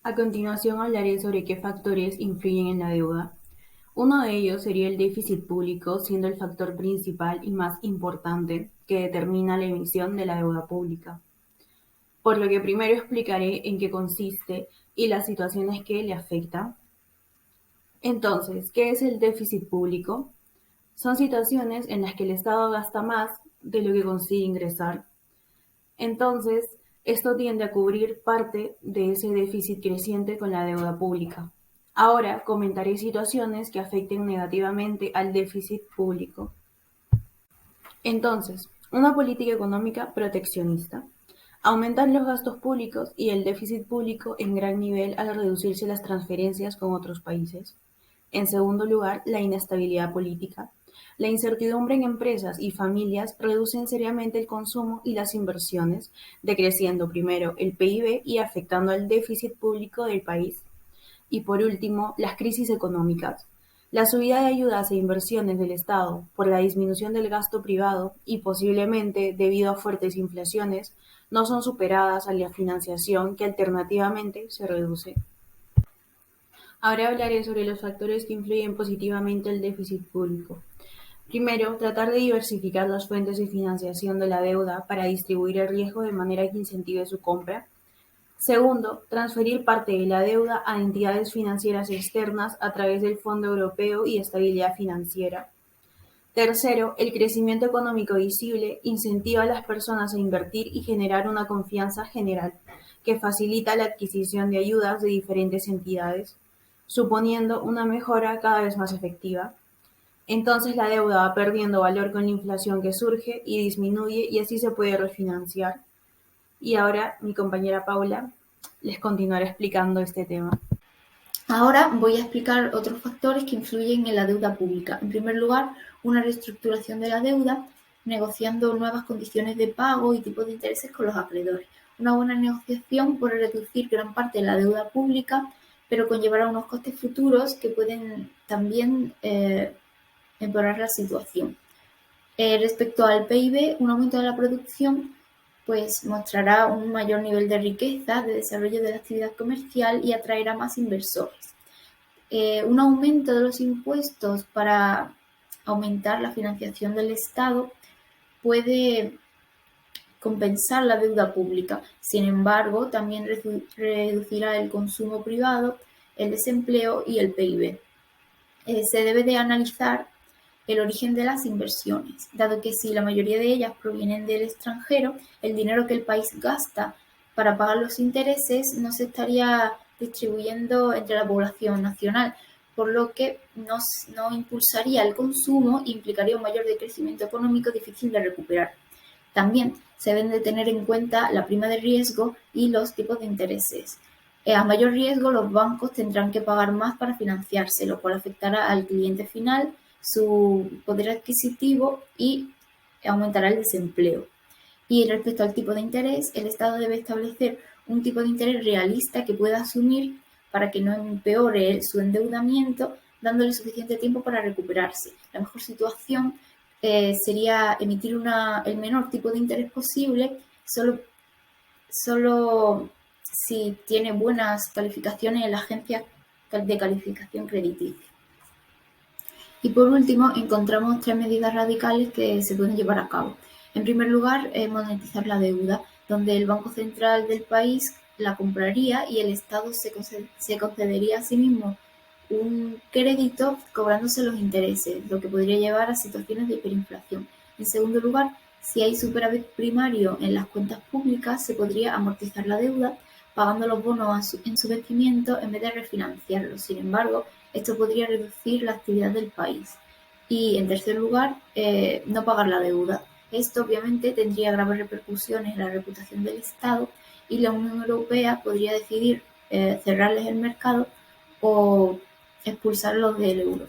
A continuación hablaré sobre qué factores influyen en la deuda. Uno de ellos sería el déficit público, siendo el factor principal y más importante que determina la emisión de la deuda pública. Por lo que primero explicaré en qué consiste y las situaciones que le afectan. Entonces, ¿qué es el déficit público? Son situaciones en las que el Estado gasta más de lo que consigue ingresar. Entonces, esto tiende a cubrir parte de ese déficit creciente con la deuda pública. Ahora comentaré situaciones que afecten negativamente al déficit público. Entonces, una política económica proteccionista. Aumentar los gastos públicos y el déficit público en gran nivel al reducirse las transferencias con otros países. En segundo lugar, la inestabilidad política. La incertidumbre en empresas y familias reducen seriamente el consumo y las inversiones, decreciendo primero el PIB y afectando al déficit público del país. Y por último, las crisis económicas. La subida de ayudas e inversiones del Estado por la disminución del gasto privado y posiblemente debido a fuertes inflaciones no son superadas a la financiación que alternativamente se reduce. Ahora hablaré sobre los factores que influyen positivamente el déficit público. Primero, tratar de diversificar las fuentes de financiación de la deuda para distribuir el riesgo de manera que incentive su compra. Segundo, transferir parte de la deuda a entidades financieras externas a través del Fondo Europeo y Estabilidad Financiera. Tercero, el crecimiento económico visible incentiva a las personas a invertir y generar una confianza general, que facilita la adquisición de ayudas de diferentes entidades, suponiendo una mejora cada vez más efectiva. Entonces la deuda va perdiendo valor con la inflación que surge y disminuye y así se puede refinanciar. Y ahora mi compañera Paula les continuará explicando este tema. Ahora voy a explicar otros factores que influyen en la deuda pública. En primer lugar, una reestructuración de la deuda, negociando nuevas condiciones de pago y tipos de intereses con los acreedores. Una buena negociación puede reducir gran parte de la deuda pública, pero conllevará unos costes futuros que pueden también empeorar la situación. Respecto al PIB, un aumento de la producción pues mostrará un mayor nivel de riqueza, de desarrollo de la actividad comercial y atraerá más inversores. Un aumento de los impuestos para aumentar la financiación del Estado puede compensar la deuda pública. Sin embargo, también reducirá el consumo privado, el desempleo y el PIB. Se debe de analizar el origen de las inversiones, dado que si la mayoría de ellas provienen del extranjero, el dinero que el país gasta para pagar los intereses no se estaría distribuyendo entre la población nacional, por lo que no impulsaría el consumo e implicaría un mayor decrecimiento económico difícil de recuperar. También se deben de tener en cuenta la prima de riesgo y los tipos de intereses. A mayor riesgo, los bancos tendrán que pagar más para financiarse, lo cual afectará al cliente final, su poder adquisitivo y aumentará el desempleo. Y respecto al tipo de interés, el Estado debe establecer un tipo de interés realista que pueda asumir para que no empeore su endeudamiento, dándole suficiente tiempo para recuperarse. La mejor situación sería emitir el menor tipo de interés posible, solo si tiene buenas calificaciones en la agencia de calificación crediticia. Y por último, encontramos tres medidas radicales que se pueden llevar a cabo. En primer lugar, monetizar la deuda, donde el Banco Central del país la compraría y el Estado se concedería a sí mismo un crédito cobrándose los intereses, lo que podría llevar a situaciones de hiperinflación. En segundo lugar, si hay superávit primario en las cuentas públicas, se podría amortizar la deuda pagando los bonos en su vencimiento en vez de refinanciarlos. Sin embargo, esto podría reducir la actividad del país. Y en tercer lugar, no pagar la deuda. Esto obviamente tendría graves repercusiones en la reputación del Estado y la Unión Europea podría decidir cerrarles el mercado o expulsarlos del euro.